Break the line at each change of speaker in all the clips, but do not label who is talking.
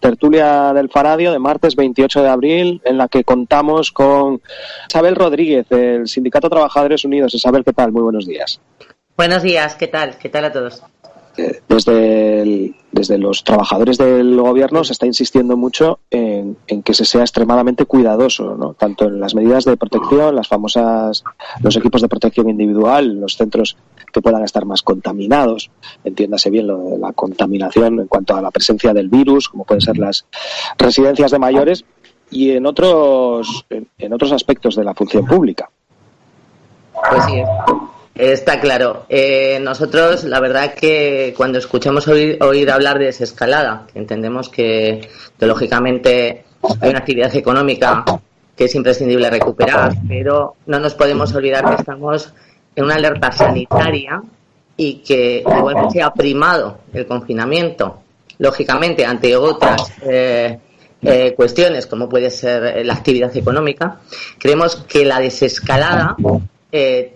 tertulia del Faradio de martes 28 de abril, en la que contamos con Isabel Rodríguez, del Sindicato Trabajadores Unidos. Isabel, ¿qué tal? Muy buenos días.
Buenos días, ¿qué tal? ¿Qué tal a todos?
Desde los trabajadores del gobierno se está insistiendo mucho en que se sea extremadamente cuidadoso, ¿no? Tanto en las medidas de protección, los equipos de protección individual, los centros que puedan estar más contaminados, entiéndase bien lo de la contaminación en cuanto a la presencia del virus, como pueden ser las residencias de mayores, y en otros aspectos de la función pública.
Pues sí, está claro. Nosotros, la verdad que cuando escuchamos oír hablar de desescalada, que entendemos que lógicamente hay una actividad económica que es imprescindible recuperar, pero no nos podemos olvidar que estamos en una alerta sanitaria y que igual que se ha primado el confinamiento, lógicamente ante otras cuestiones como puede ser la actividad económica, creemos que la desescalada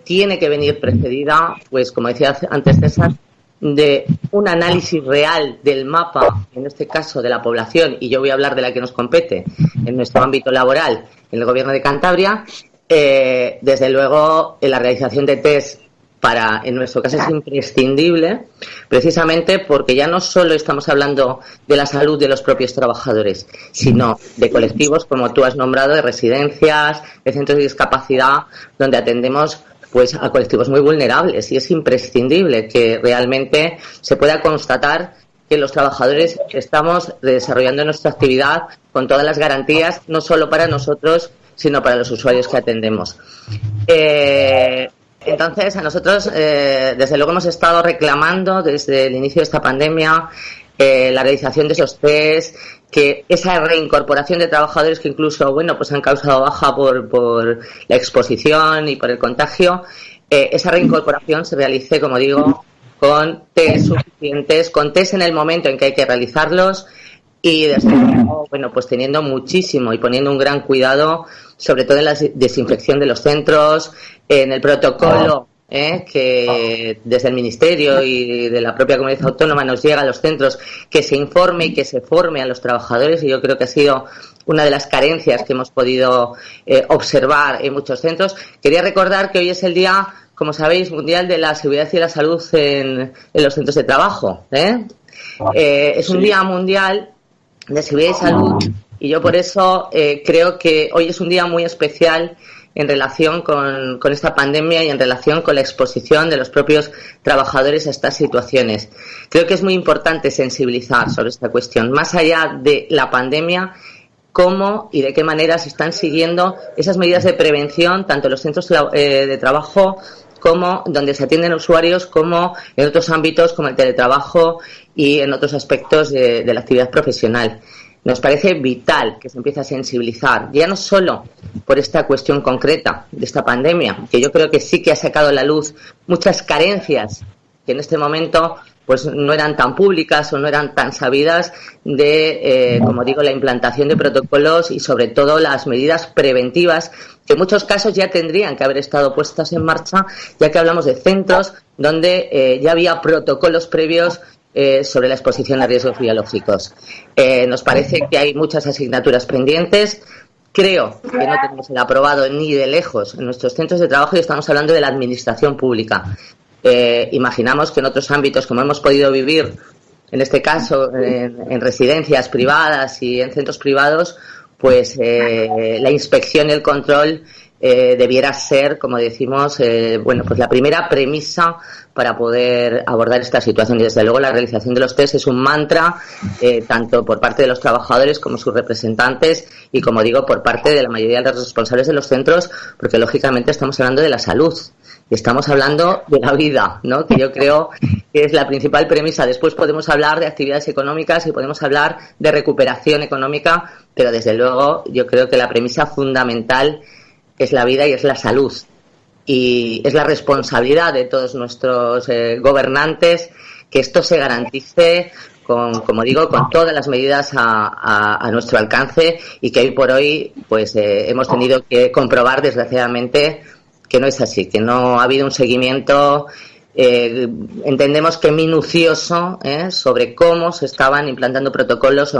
tiene que venir precedida, pues como decía antes César, de un análisis real del mapa, en este caso de la población, y yo voy a hablar de la que nos compete en nuestro ámbito laboral, en el Gobierno de Cantabria. Desde luego, la realización de test en nuestro caso es imprescindible, precisamente porque ya no solo estamos hablando de la salud de los propios trabajadores, sino de colectivos, como tú has nombrado, de residencias, de centros de discapacidad, donde atendemos pues a colectivos muy vulnerables, y es imprescindible que realmente se pueda constatar que los trabajadores estamos desarrollando nuestra actividad con todas las garantías, no solo para nosotros, sino para los usuarios que atendemos. Entonces, a nosotros, desde luego, hemos estado reclamando desde el inicio de esta pandemia la realización de esos test, que esa reincorporación de trabajadores que incluso, pues han causado baja por la exposición y por el contagio, esa reincorporación se realice, como digo, con test suficientes, con test en el momento en que hay que realizarlos y, desde luego, pues teniendo muchísimo y poniendo un gran cuidado, sobre todo en la desinfección de los centros, en el protocolo que desde el Ministerio y de la propia comunidad autónoma nos llega a los centros, que se informe y que se forme a los trabajadores, y yo creo que ha sido una de las carencias que hemos podido observar en muchos centros. Quería recordar que hoy es el Día, como sabéis, Mundial de la Seguridad y la Salud en los centros de trabajo. Es un Día mundial de seguridad y salud, y yo por eso creo que hoy es un día muy especial en relación con esta pandemia y en relación con la exposición de los propios trabajadores a estas situaciones. Creo que es muy importante sensibilizar sobre esta cuestión, más allá de la pandemia, cómo y de qué manera se están siguiendo esas medidas de prevención, tanto en los centros de trabajo como donde se atienden usuarios, como en otros ámbitos como el teletrabajo y en otros aspectos de la actividad profesional. Nos parece vital que se empiece a sensibilizar, ya no solo por esta cuestión concreta de esta pandemia, que yo creo que sí que ha sacado a la luz muchas carencias que en este momento pues no eran tan públicas o no eran tan sabidas de, como digo, la implantación de protocolos y sobre todo las medidas preventivas que en muchos casos ya tendrían que haber estado puestas en marcha, ya que hablamos de centros donde ya había protocolos previos sobre la exposición a riesgos biológicos. Nos parece que hay muchas asignaturas pendientes. Creo que no tenemos el aprobado ni de lejos en nuestros centros de trabajo, y estamos hablando de la administración pública. Imaginamos que en otros ámbitos, como hemos podido vivir, en este caso en residencias privadas y en centros privados, pues la inspección y el control debiera ser, como decimos, pues la primera premisa para poder abordar esta situación. Y desde luego la realización de los test es un mantra, tanto por parte de los trabajadores como sus representantes, y, como digo, por parte de la mayoría de los responsables de los centros, porque lógicamente estamos hablando de la salud y estamos hablando de la vida, ¿no? Que yo creo que es la principal premisa. Después podemos hablar de actividades económicas y podemos hablar de recuperación económica, pero desde luego yo creo que la premisa fundamental es la vida y es la salud. Y es la responsabilidad de todos nuestros gobernantes que esto se garantice como digo, con todas las medidas a nuestro alcance, y que hoy por hoy pues hemos tenido que comprobar, desgraciadamente, que no es así, que no ha habido un seguimiento entendemos que minucioso sobre cómo se estaban implantando protocolos,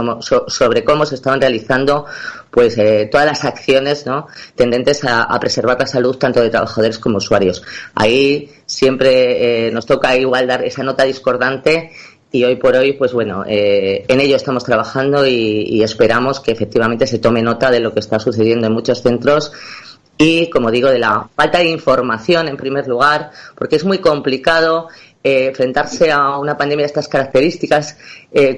sobre cómo se estaban realizando pues todas las acciones, ¿no?, tendentes a preservar la salud tanto de trabajadores como usuarios. Ahí siempre nos toca igual dar esa nota discordante. Y hoy por hoy, pues bueno, en ello estamos trabajando y esperamos que efectivamente se tome nota de lo que está sucediendo en muchos centros y, como digo, de la falta de información en primer lugar, porque es muy complicado enfrentarse a una pandemia de estas características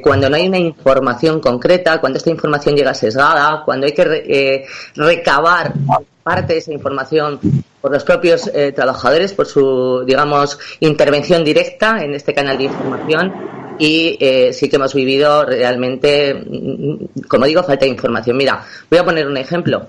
cuando no hay una información concreta, cuando esta información llega sesgada, cuando hay que recabar parte de esa información por los propios trabajadores, por su, digamos, intervención directa en este canal de información. Y sí que hemos vivido realmente, como digo, falta de información. Mira, voy a poner un ejemplo.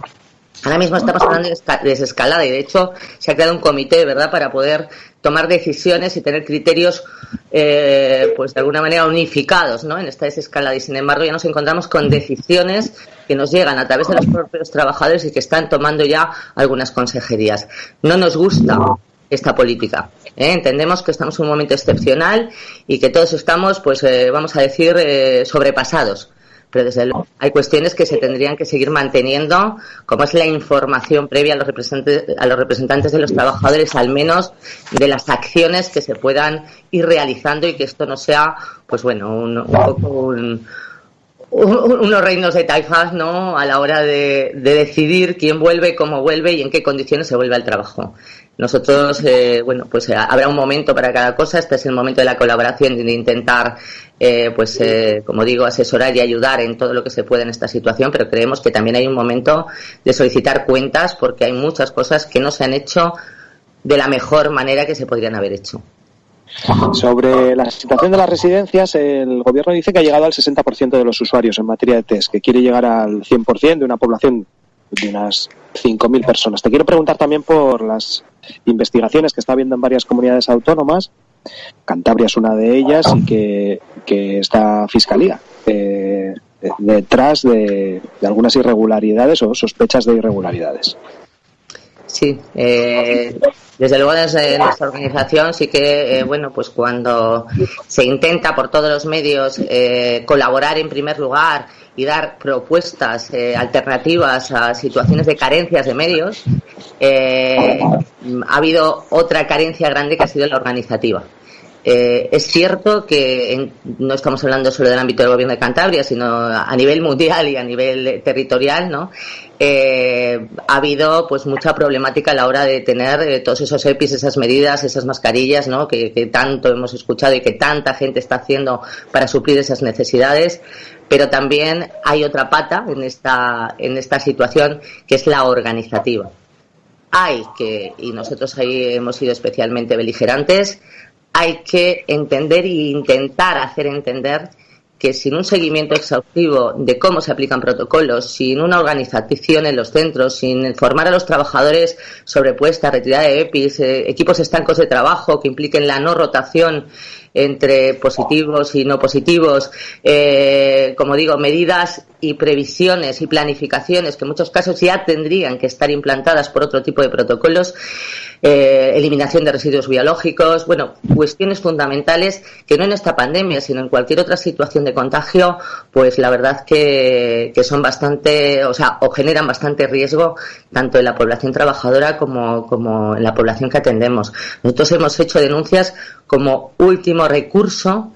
Ahora mismo estamos hablando de desescalada y, de hecho, se ha creado un comité, ¿verdad?, para poder tomar decisiones y tener criterios, pues de alguna manera unificados, ¿no?, en esta desescalada. Y, sin embargo, ya nos encontramos con decisiones que nos llegan a través de los propios trabajadores y que están tomando ya algunas consejerías. No nos gusta esta política. Entendemos que estamos en un momento excepcional y que todos estamos, pues vamos a decir, sobrepasados. Pero desde luego hay cuestiones que se tendrían que seguir manteniendo, como es la información previa a los representantes de los trabajadores, al menos de las acciones que se puedan ir realizando, y que esto no sea, pues bueno, unos reinos de taifas, ¿no?, a la hora de decidir quién vuelve, cómo vuelve y en qué condiciones se vuelve al trabajo. Nosotros, bueno, pues habrá un momento para cada cosa. Este es el momento de la colaboración y de intentar, pues, como digo, asesorar y ayudar en todo lo que se pueda en esta situación, pero creemos que también hay un momento de solicitar cuentas, porque hay muchas cosas que no se han hecho de la mejor manera que se podrían haber hecho.
Sobre la situación de las residencias, el gobierno dice que ha llegado al 60% de los usuarios en materia de test, que quiere llegar al 100% de una población de unas 5.000 personas. Te quiero preguntar también por las investigaciones que está habiendo en varias comunidades autónomas. Cantabria es una de ellas, y que está Fiscalía detrás de algunas irregularidades o sospechas de irregularidades.
Sí, desde luego desde nuestra organización sí que, bueno, pues cuando se intenta por todos los medios colaborar en primer lugar y dar propuestas alternativas a situaciones de carencias de medios, ha habido otra carencia grande que ha sido la organizativa. Es cierto que no estamos hablando solo del ámbito del gobierno de Cantabria, sino a nivel mundial y a nivel territorial, ¿no? Ha habido pues mucha problemática a la hora de tener todos esos EPIs, esas medidas, esas mascarillas, ¿no?, que tanto hemos escuchado y que tanta gente está haciendo para suplir esas necesidades. Pero también hay otra pata en esta situación, que es la organizativa. Y nosotros ahí hemos sido especialmente beligerantes, hay que entender e intentar hacer entender que sin un seguimiento exhaustivo de cómo se aplican protocolos, sin una organización en los centros, sin formar a los trabajadores sobre puesta, retirada de EPIs, equipos estancos de trabajo que impliquen la no rotación entre positivos y no positivos, como digo, medidas y previsiones y planificaciones que en muchos casos ya tendrían que estar implantadas por otro tipo de protocolos, eliminación de residuos biológicos, bueno, cuestiones fundamentales que no en esta pandemia, sino en cualquier otra situación de contagio, pues la verdad que son bastante, o generan bastante riesgo tanto en la población trabajadora como en la población que atendemos. Nosotros hemos hecho denuncias como último recurso,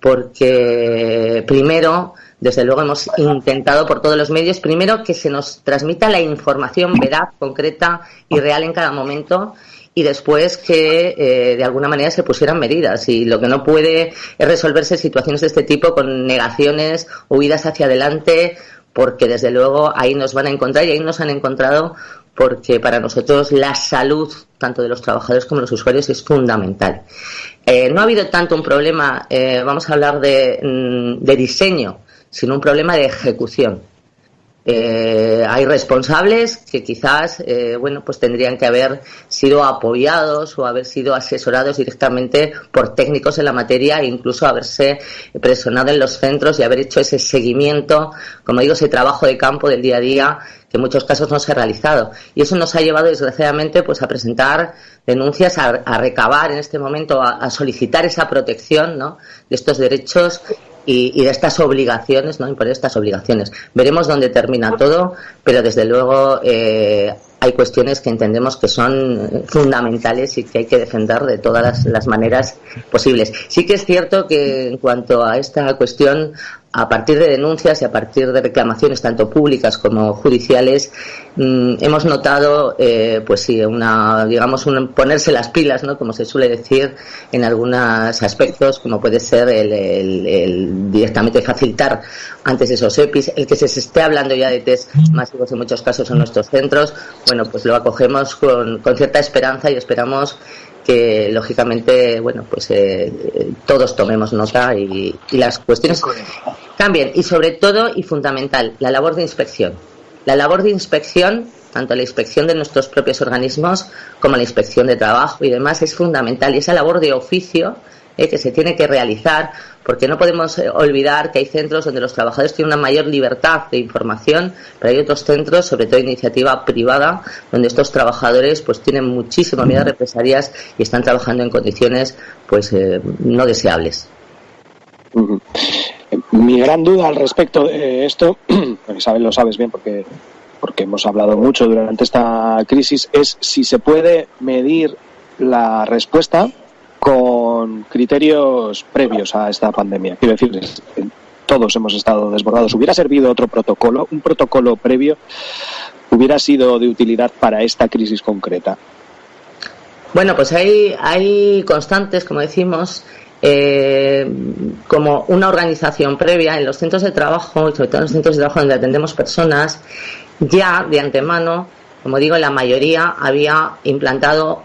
porque primero, desde luego, hemos intentado por todos los medios, primero, que se nos transmita la información veraz, concreta y real en cada momento, y después que de alguna manera se pusieran medidas. Y lo que no puede es resolverse situaciones de este tipo con negaciones, huidas hacia adelante, porque desde luego ahí nos van a encontrar, y ahí nos han encontrado, porque para nosotros la salud tanto de los trabajadores como de los usuarios es fundamental. No ha habido tanto un problema, vamos a hablar de diseño, sino un problema de ejecución. Hay responsables que quizás pues tendrían que haber sido apoyados o haber sido asesorados directamente por técnicos en la materia e incluso haberse personado en los centros y haber hecho ese seguimiento, como digo, ese trabajo de campo del día a día que en muchos casos no se ha realizado. Y eso nos ha llevado, desgraciadamente, pues a presentar denuncias, a recabar en este momento, a solicitar esa protección, ¿no?, de estos derechos y de estas obligaciones, ¿no?, imponer estas obligaciones. Veremos dónde termina todo, pero desde luego hay cuestiones que entendemos que son fundamentales y que hay que defender de todas las maneras posibles. Sí que es cierto que en cuanto a esta cuestión, a partir de denuncias y a partir de reclamaciones tanto públicas como judiciales, hemos notado pues sí, un ponerse las pilas, ¿no?, como se suele decir, en algunos aspectos, como puede ser el directamente facilitar antes esos EPIs, el que se esté hablando ya de test masivos en muchos casos en nuestros centros. Bueno, pues lo acogemos con cierta esperanza y esperamos que lógicamente, pues todos tomemos nota y las cuestiones cambien. Y sobre todo y fundamental, la labor de inspección. La labor de inspección, tanto la inspección de nuestros propios organismos como la inspección de trabajo y demás, es fundamental. Y esa labor de oficio que se tiene que realizar, porque no podemos olvidar que hay centros donde los trabajadores tienen una mayor libertad de información, pero hay otros centros, sobre todo iniciativa privada, donde estos trabajadores pues tienen muchísimo miedo a represalias y están trabajando en condiciones pues no deseables.
Mi gran duda al respecto de esto, Isabel, lo sabes bien porque hemos hablado mucho durante esta crisis, es si se puede medir la respuesta con criterios previos a esta pandemia. Quiero decir, todos hemos estado desbordados. ¿Hubiera servido otro protocolo? ¿Un protocolo previo hubiera sido de utilidad para esta crisis concreta?
Bueno, pues hay constantes, como decimos, como una organización previa en los centros de trabajo, y sobre todo en los centros de trabajo donde atendemos personas, ya de antemano, como digo, la mayoría había implantado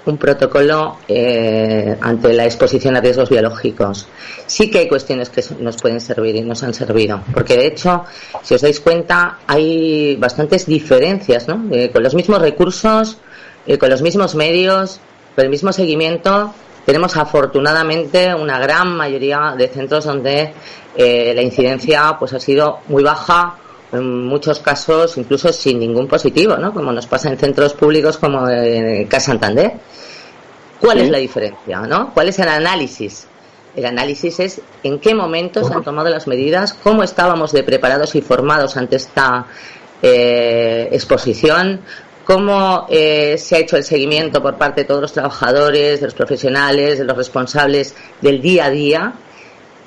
un protocolo ante la exposición a riesgos biológicos. Sí que hay cuestiones que nos pueden servir y nos han servido, porque de hecho, si os dais cuenta, hay bastantes diferencias, ¿no? Con los mismos recursos, con los mismos medios, con el mismo seguimiento, tenemos afortunadamente una gran mayoría de centros donde la incidencia pues ha sido muy baja, en muchos casos incluso sin ningún positivo, ¿no?, como nos pasa en centros públicos como en Casa Santander. ¿Cuál es la diferencia, no? ¿Cuál es el análisis? El análisis es en qué momento se han tomado las medidas, cómo estábamos de preparados y formados ante esta exposición, cómo se ha hecho el seguimiento por parte de todos los trabajadores, de los profesionales, de los responsables del día a día.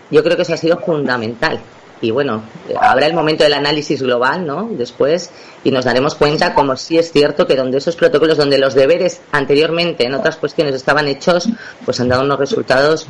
Yo creo que eso ha sido fundamental. Y bueno, habrá el momento del análisis global, ¿no?, después, y nos daremos cuenta, como sí es cierto, que donde esos protocolos, donde los deberes anteriormente en otras cuestiones estaban hechos, pues han dado unos resultados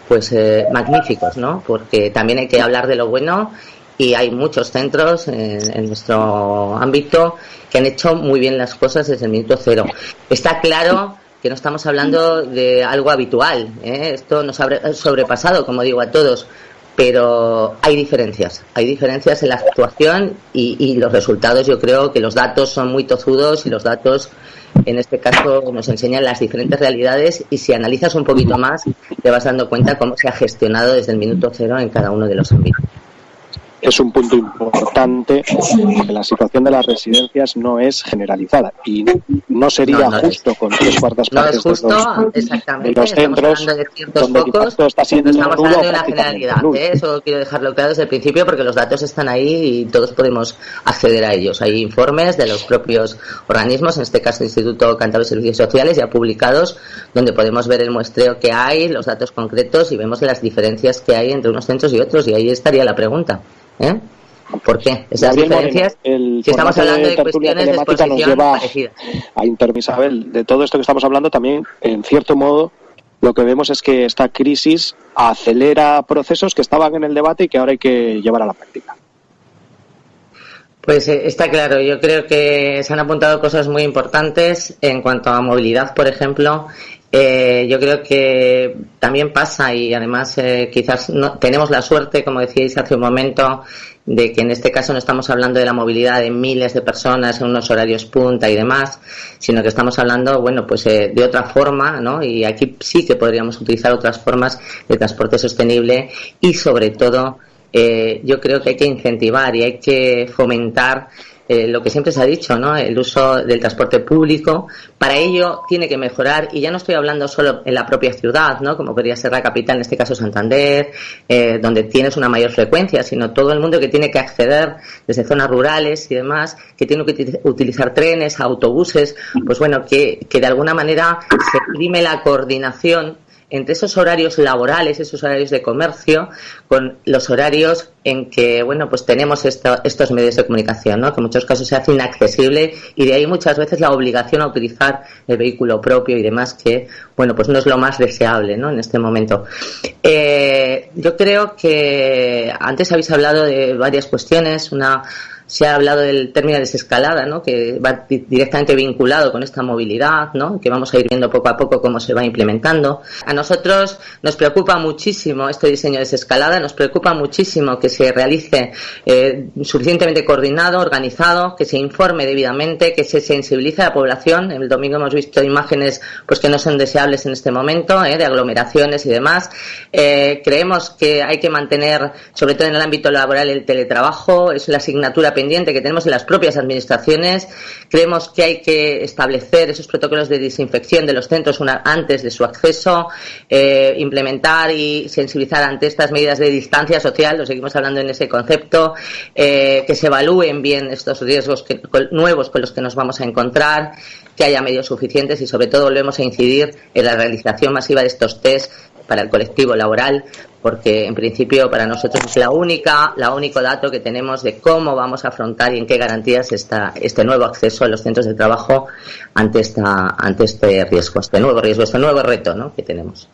pues magníficos, ¿no? Porque también hay que hablar de lo bueno, y hay muchos centros en nuestro ámbito que han hecho muy bien las cosas desde el minuto cero. Está claro que no estamos hablando de algo habitual, esto nos ha sobrepasado, como digo, a todos, pero hay diferencias en la actuación y los resultados. Yo creo que los datos son muy tozudos y los datos en este caso nos enseñan las diferentes realidades, y si analizas un poquito más te vas dando cuenta cómo se ha gestionado desde el minuto cero en cada uno de los ámbitos.
Es un punto importante, que la situación de las residencias no es generalizada y no sería justo con 3/4 partes
exactamente,
de los centros
de ciertos
donde
focos,
está siendo
estamos hablando de una
prácticamente
generalidad, eso quiero dejarlo claro desde el principio, porque los datos están ahí y todos podemos acceder a ellos. Hay informes de los propios organismos, en este caso el Instituto Cántabro de Servicios Sociales, ya publicados, donde podemos ver el muestreo que hay, los datos concretos, y vemos las diferencias que hay entre unos centros y otros, y ahí estaría la pregunta. ¿Por qué esas diferencias? Si estamos hablando de cuestiones de exposición parecidas.
A Isabel, de todo esto que estamos hablando, también, en cierto modo, lo que vemos es que esta crisis acelera procesos que estaban en el debate y que ahora hay que llevar a la práctica.
Pues está claro, yo creo que se han apuntado cosas muy importantes en cuanto a movilidad, por ejemplo. Yo creo que también pasa, y además quizás no tenemos la suerte, como decíais hace un momento, de que en este caso no estamos hablando de la movilidad de miles de personas en unos horarios punta y demás, sino que estamos hablando, bueno, pues de otra forma, ¿no? Y aquí sí que podríamos utilizar otras formas de transporte sostenible y sobre todo yo creo que hay que incentivar y hay que fomentar lo que siempre se ha dicho, ¿no? El uso del transporte público. Para ello tiene que mejorar, y ya no estoy hablando solo en la propia ciudad, ¿no? Como podría ser la capital, en este caso Santander, donde tienes una mayor frecuencia, sino todo el mundo que tiene que acceder desde zonas rurales y demás, que tiene que utilizar trenes, autobuses, pues bueno, que de alguna manera se prime la coordinación entre esos horarios laborales, esos horarios de comercio, con los horarios en que, bueno, pues tenemos estos medios de comunicación, ¿no? Que en muchos casos se hace inaccesible, y de ahí muchas veces la obligación a utilizar el vehículo propio y demás, que, bueno, pues no es lo más deseable, ¿no? En este momento. Yo creo que antes habéis hablado de varias cuestiones. Se ha hablado del término desescalada, ¿no? Que va directamente vinculado con esta movilidad, ¿no? Que vamos a ir viendo poco a poco cómo se va implementando. A nosotros nos preocupa muchísimo este diseño de desescalada, nos preocupa muchísimo que se realice suficientemente coordinado, organizado, que se informe debidamente, que se sensibilice a la población. El domingo hemos visto imágenes pues que no son deseables en este momento, de aglomeraciones y demás. Creemos que hay que mantener, sobre todo en el ámbito laboral, el teletrabajo. Es la asignatura pendiente que tenemos en las propias administraciones. Creemos que hay que establecer esos protocolos de desinfección de los centros antes de su acceso, implementar y sensibilizar ante estas medidas de distancia social, lo seguimos hablando en ese concepto, que se evalúen bien estos riesgos nuevos con los que nos vamos a encontrar, que haya medios suficientes y sobre todo volvemos a incidir en la realización masiva de estos test para el colectivo laboral, porque en principio para nosotros es la único dato que tenemos de cómo vamos a afrontar y en qué garantías está este nuevo acceso a los centros de trabajo ante este riesgo, este nuevo reto, ¿no? que tenemos.